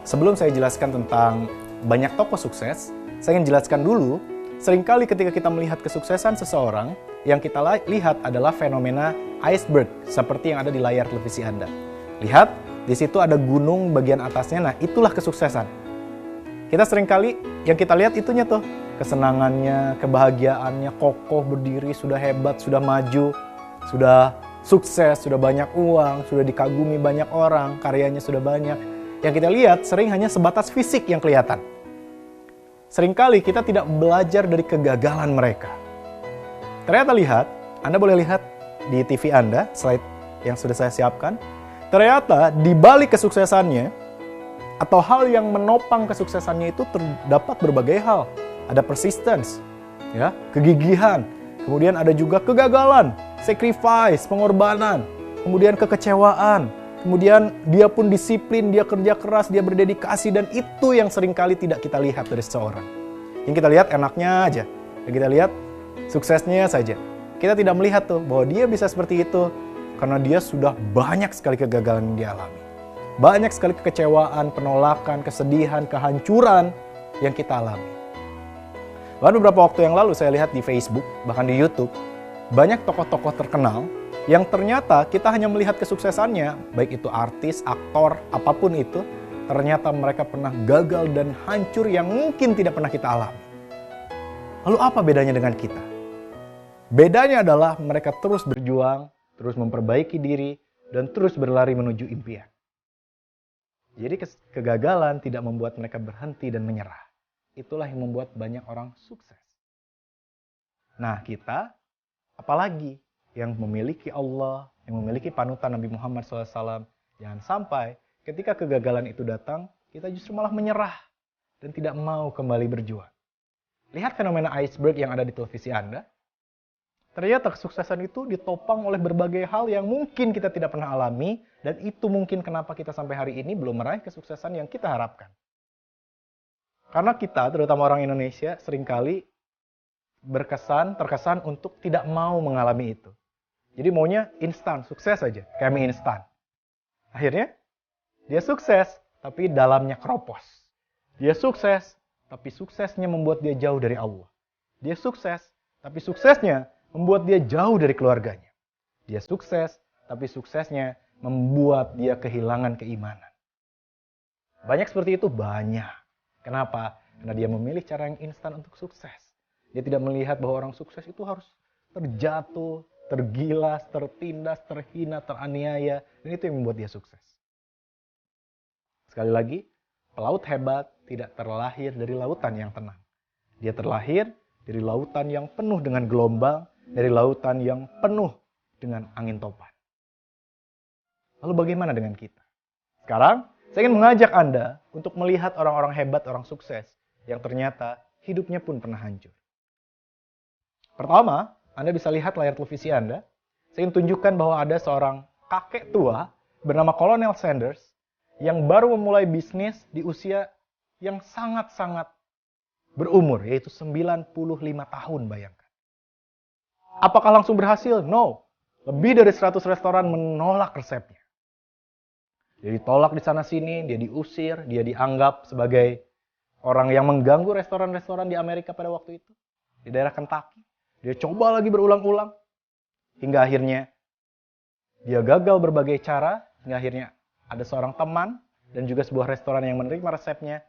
Sebelum saya jelaskan tentang banyak tokoh sukses, saya ingin jelaskan dulu, seringkali ketika kita melihat kesuksesan seseorang, yang kita lihat adalah fenomena iceberg, seperti yang ada di layar televisi Anda. Lihat, di situ ada gunung bagian atasnya, nah itulah kesuksesan. Kita seringkali, yang kita lihat itunya tuh, kesenangannya, kebahagiaannya, kokoh berdiri, sudah hebat, sudah maju, sudah sukses, sudah banyak uang, sudah dikagumi banyak orang, karyanya sudah banyak. Yang kita lihat sering hanya sebatas fisik yang kelihatan. Seringkali kita tidak belajar dari kegagalan mereka. Ternyata lihat, Anda boleh lihat di TV Anda, slide yang sudah saya siapkan. Ternyata di balik kesuksesannya, atau hal yang menopang kesuksesannya itu terdapat berbagai hal. Ada persistence, ya, kegigihan, kemudian ada juga kegagalan, sacrifice, pengorbanan, kemudian kekecewaan, kemudian dia pun disiplin, dia kerja keras, dia berdedikasi, dan itu yang seringkali tidak kita lihat dari seseorang. Yang kita lihat enaknya aja, yang kita lihat suksesnya saja. Kita tidak melihat tuh bahwa dia bisa seperti itu karena dia sudah banyak sekali kegagalan yang dia alami. Banyak sekali kekecewaan, penolakan, kesedihan, kehancuran yang kita alami. Bahkan beberapa waktu yang lalu saya lihat di Facebook, bahkan di YouTube, banyak tokoh-tokoh terkenal yang ternyata kita hanya melihat kesuksesannya, baik itu artis, aktor, apapun itu, ternyata mereka pernah gagal dan hancur yang mungkin tidak pernah kita alami. Lalu apa bedanya dengan kita? Bedanya adalah mereka terus berjuang, terus memperbaiki diri, dan terus berlari menuju impian. Jadi kegagalan tidak membuat mereka berhenti dan menyerah. Itulah yang membuat banyak orang sukses. Nah, kita apalagi yang memiliki Allah, yang memiliki panutan Nabi Muhammad SAW, jangan sampai ketika kegagalan itu datang, kita justru malah menyerah dan tidak mau kembali berjuang. Lihat fenomena iceberg yang ada di televisi Anda. Ternyata kesuksesan itu ditopang oleh berbagai hal yang mungkin kita tidak pernah alami, dan itu mungkin kenapa kita sampai hari ini belum meraih kesuksesan yang kita harapkan. Karena kita, terutama orang Indonesia, seringkali terkesan untuk tidak mau mengalami itu. Jadi maunya instan, sukses aja, kayak mie instan. Akhirnya, dia sukses, tapi dalamnya keropos. Dia sukses, tapi suksesnya membuat dia jauh dari Allah. Dia sukses, tapi suksesnya membuat dia jauh dari keluarganya. Dia sukses, tapi suksesnya membuat dia kehilangan keimanan. Banyak seperti itu, banyak. Kenapa? Karena dia memilih cara yang instan untuk sukses. Dia tidak melihat bahwa orang sukses itu harus terjatuh, tergilas, tertindas, terhina, teraniaya. Dan itu yang membuat dia sukses. Sekali lagi, pelaut hebat tidak terlahir dari lautan yang tenang. Dia terlahir dari lautan yang penuh dengan gelombang, dari lautan yang penuh dengan angin topan. Lalu bagaimana dengan kita? Sekarang, saya ingin mengajak Anda untuk melihat orang-orang hebat, orang sukses, yang ternyata hidupnya pun pernah hancur. Pertama, Anda bisa lihat layar televisi Anda. Saya ingin tunjukkan bahwa ada seorang kakek tua bernama Colonel Sanders yang baru memulai bisnis di usia yang sangat-sangat berumur, yaitu 95 tahun, bayangkan. Apakah langsung berhasil? No. Lebih dari 100 restoran menolak resepnya. Dia ditolak di sana-sini, dia diusir, dia dianggap sebagai orang yang mengganggu restoran-restoran di Amerika pada waktu itu. Di daerah Kentucky. Dia coba lagi berulang-ulang. Hingga akhirnya dia gagal berbagai cara. Hingga akhirnya ada seorang teman dan juga sebuah restoran yang menerima resepnya.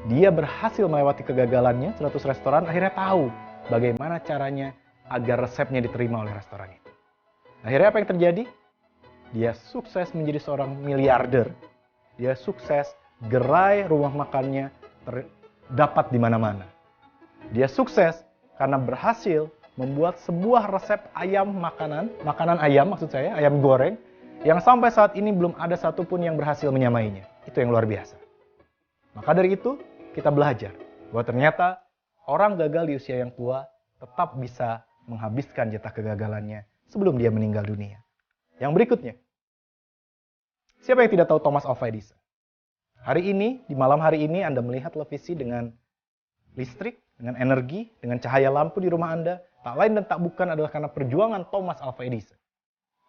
Dia berhasil melewati kegagalannya, 100 restoran akhirnya tahu bagaimana caranya agar resepnya diterima oleh restoran itu. Akhirnya apa yang terjadi? Dia sukses menjadi seorang miliarder. Dia sukses, gerai rumah makannya terdapat di mana-mana. Dia sukses karena berhasil membuat sebuah resep makanan ayam maksud saya, ayam goreng, yang sampai saat ini belum ada satupun yang berhasil menyamainya. Itu yang luar biasa. Maka dari itu, kita belajar bahwa ternyata orang gagal di usia yang tua tetap bisa menghabiskan jatah kegagalannya sebelum dia meninggal dunia. Yang berikutnya, siapa yang tidak tahu Thomas Alva Edison? Hari ini, di malam hari ini Anda melihat televisi dengan listrik, dengan energi, dengan cahaya lampu di rumah Anda, tak lain dan tak bukan adalah karena perjuangan Thomas Alva Edison.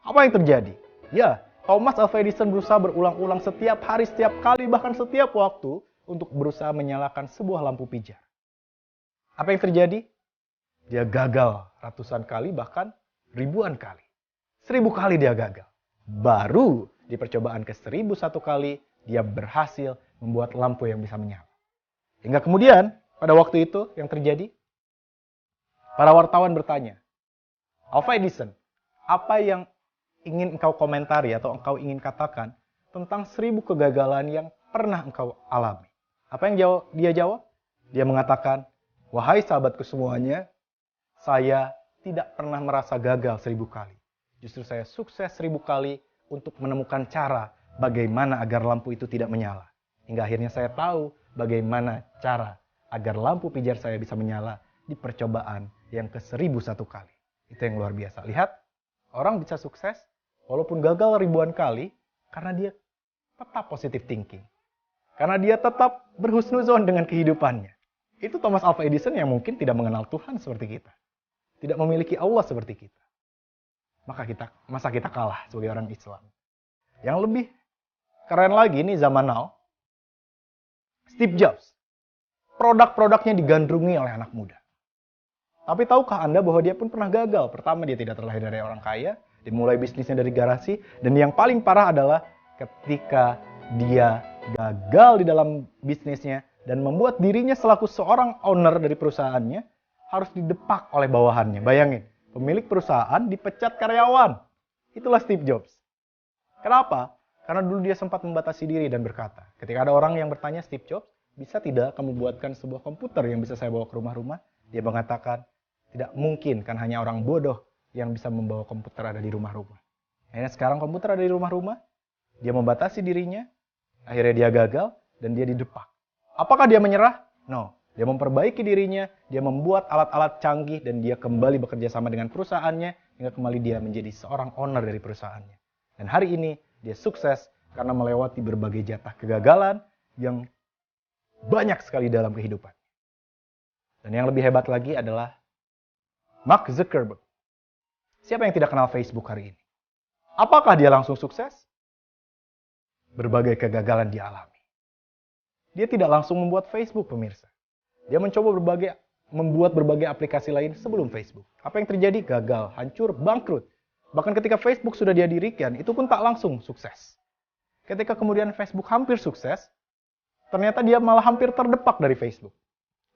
Apa yang terjadi? Ya, Thomas Alva Edison berusaha berulang-ulang setiap hari, setiap kali, bahkan setiap waktu untuk berusaha menyalakan sebuah lampu pijar. Apa yang terjadi? Dia gagal ratusan kali, bahkan ribuan kali. 1000 kali dia gagal. Baru di percobaan ke 1001 kali, dia berhasil membuat lampu yang bisa menyala. Hingga kemudian, pada waktu itu yang terjadi, para wartawan bertanya, Alva Edison, apa yang ingin engkau komentari atau engkau ingin katakan tentang 1000 kegagalan yang pernah engkau alami? Apa yang dia jawab? Dia mengatakan, wahai sahabatku semuanya, saya tidak pernah merasa gagal 1000 kali. Justru saya sukses 1000 kali untuk menemukan cara bagaimana agar lampu itu tidak menyala. Hingga akhirnya saya tahu bagaimana cara agar lampu pijar saya bisa menyala di percobaan yang ke 1001 kali. Itu yang luar biasa. Lihat, orang bisa sukses walaupun gagal ribuan kali karena dia tetap positive thinking. Karena dia tetap berhusnuzon dengan kehidupannya. Itu Thomas Alva Edison yang mungkin tidak mengenal Tuhan seperti kita. Tidak memiliki Allah seperti kita. Masa kita kalah sebagai orang Islam. Yang lebih keren lagi nih zaman now, Steve Jobs. Produk-produknya digandrungi oleh anak muda. Tapi tahukah Anda bahwa dia pun pernah gagal? Pertama, dia tidak terlahir dari orang kaya. Dimulai bisnisnya dari garasi. Dan yang paling parah adalah ketika dia gagal di dalam bisnisnya dan membuat dirinya selaku seorang owner dari perusahaannya harus didepak oleh bawahannya. Bayangin, pemilik perusahaan dipecat karyawan. Itulah Steve Jobs. Kenapa? Karena dulu dia sempat membatasi diri dan berkata, ketika ada orang yang bertanya, Steve Jobs, bisa tidak kamu buatkan sebuah komputer yang bisa saya bawa ke rumah-rumah? Dia mengatakan, tidak mungkin, kan hanya orang bodoh yang bisa membawa komputer ada di rumah-rumah. Akhirnya sekarang komputer ada di rumah-rumah, dia membatasi dirinya, akhirnya dia gagal, dan dia didepak. Apakah dia menyerah? No. Dia memperbaiki dirinya, dia membuat alat-alat canggih, dan dia kembali bekerja sama dengan perusahaannya, hingga kembali dia menjadi seorang owner dari perusahaannya. Dan hari ini, dia sukses karena melewati berbagai jatah kegagalan yang banyak sekali dalam kehidupan. Dan yang lebih hebat lagi adalah Mark Zuckerberg. Siapa yang tidak kenal Facebook hari ini? Apakah dia langsung sukses? Berbagai kegagalan dialami. Dia tidak langsung membuat Facebook, pemirsa. Dia mencoba membuat berbagai aplikasi lain sebelum Facebook. Apa yang terjadi? Gagal, hancur, bangkrut. Bahkan ketika Facebook sudah dia dirikan, itu pun tak langsung sukses. Ketika kemudian Facebook hampir sukses, ternyata dia malah hampir terdepak dari Facebook.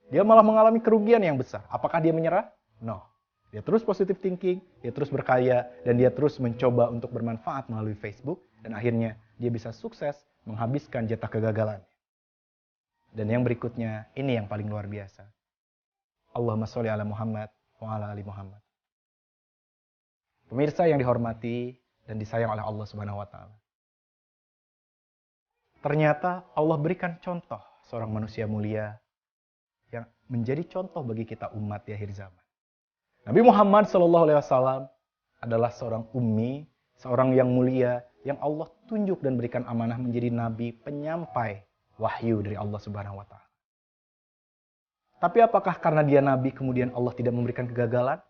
Dia malah mengalami kerugian yang besar. Apakah dia menyerah? No. Dia terus positive thinking, dia terus berkarya, dan dia terus mencoba untuk bermanfaat melalui Facebook, dan akhirnya dia bisa sukses menghabiskan jatah kegagalannya. Dan yang berikutnya, ini yang paling luar biasa. Allahumma sholli ala Muhammad wa ala ali Muhammad. Pemirsa yang dihormati dan disayang oleh Allah Subhanahu wa taala. Ternyata Allah berikan contoh seorang manusia mulia yang menjadi contoh bagi kita umat di akhir zaman. Nabi Muhammad SAW adalah seorang ummi, seorang yang mulia, yang Allah tunjuk dan berikan amanah menjadi nabi penyampai wahyu dari Allah Subhanahu wa taala. Tapi apakah karena dia nabi kemudian Allah tidak memberikan kegagalan?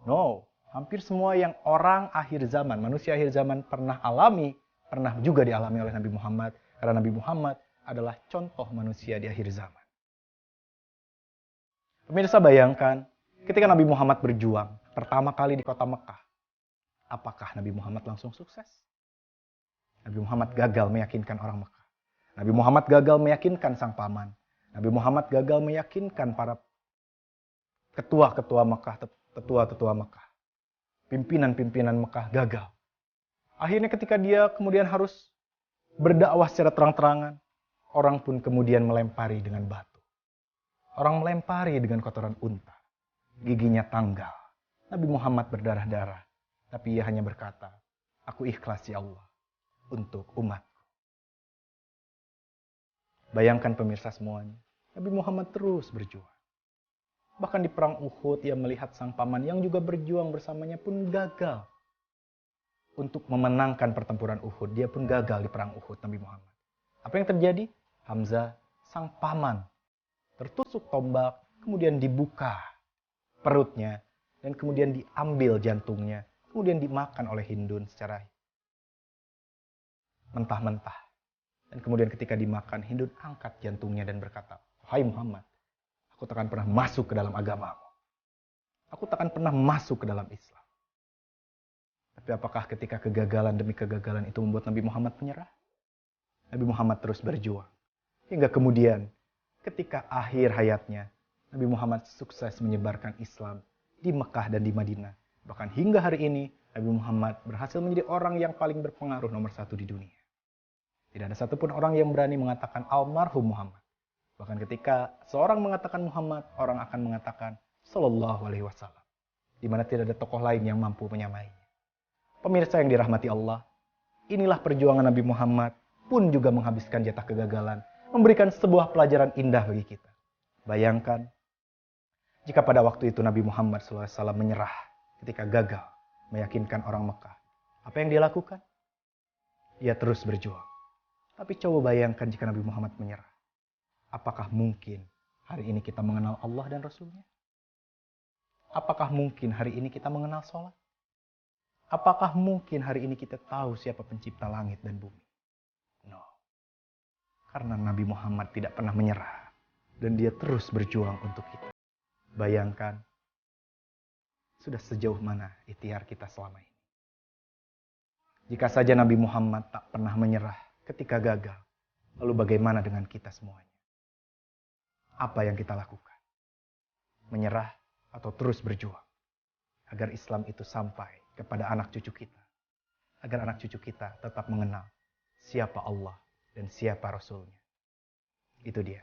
No. Hampir semua yang orang akhir zaman, manusia akhir zaman pernah alami, pernah juga dialami oleh Nabi Muhammad. Karena Nabi Muhammad adalah contoh manusia di akhir zaman. Pemirsa, bayangkan ketika Nabi Muhammad berjuang pertama kali di kota Mekah. Apakah Nabi Muhammad langsung sukses? Nabi Muhammad gagal meyakinkan orang Mekah. Nabi Muhammad gagal meyakinkan sang paman. Nabi Muhammad gagal meyakinkan para ketua-ketua Mekah, tetua-tetua Mekah. Pimpinan-pimpinan Mekah gagal. Akhirnya ketika dia kemudian harus berdakwah secara terang-terangan, orang pun kemudian melempari dengan batu. Orang melempari dengan kotoran unta. Giginya tanggal. Nabi Muhammad berdarah-darah. Tapi ia hanya berkata, aku ikhlas ya Allah untuk umatku. Bayangkan pemirsa semuanya. Nabi Muhammad terus berjuang. Bahkan di perang Uhud, ia melihat sang paman yang juga berjuang bersamanya pun gagal. Untuk memenangkan pertempuran Uhud, dia pun gagal di perang Uhud, Nabi Muhammad. Apa yang terjadi? Hamzah, sang paman, tertusuk tombak, kemudian dibuka perutnya, dan kemudian diambil jantungnya, kemudian dimakan oleh Hindun secara mentah-mentah. Dan kemudian ketika dimakan, Hindun angkat jantungnya dan berkata, "Wahai Muhammad, aku takkan pernah masuk ke dalam agamamu. Aku takkan pernah masuk ke dalam Islam." Tapi apakah ketika kegagalan demi kegagalan itu membuat Nabi Muhammad menyerah? Nabi Muhammad terus berjuang. Hingga kemudian ketika akhir hayatnya, Nabi Muhammad sukses menyebarkan Islam di Mekah dan di Madinah. Bahkan hingga hari ini, Nabi Muhammad berhasil menjadi orang yang paling berpengaruh nomor 1 di dunia. Tidak ada satupun orang yang berani mengatakan almarhum Muhammad. Bahkan ketika seorang mengatakan Muhammad, orang akan mengatakan Sallallahu Alaihi Wasallam. Di mana tidak ada tokoh lain yang mampu menyamainya. Pemirsa yang dirahmati Allah, inilah perjuangan Nabi Muhammad pun juga menghabiskan jatah kegagalan, memberikan sebuah pelajaran indah bagi kita. Bayangkan, jika pada waktu itu Nabi Muhammad SAW menyerah ketika gagal meyakinkan orang Mekah. Apa yang dia lakukan? Ia terus berjuang. Tapi coba bayangkan jika Nabi Muhammad menyerah. Apakah mungkin hari ini kita mengenal Allah dan Rasul-Nya? Apakah mungkin hari ini kita mengenal sholat? Apakah mungkin hari ini kita tahu siapa pencipta langit dan bumi? No. Karena Nabi Muhammad tidak pernah menyerah. Dan dia terus berjuang untuk kita. Bayangkan, sudah sejauh mana ikhtiar kita selama ini. Jika saja Nabi Muhammad tak pernah menyerah ketika gagal, lalu bagaimana dengan kita semuanya? Apa yang kita lakukan? Menyerah atau terus berjuang? Agar Islam itu sampai kepada anak cucu kita. Agar anak cucu kita tetap mengenal siapa Allah dan siapa Rasul-Nya. Itu dia.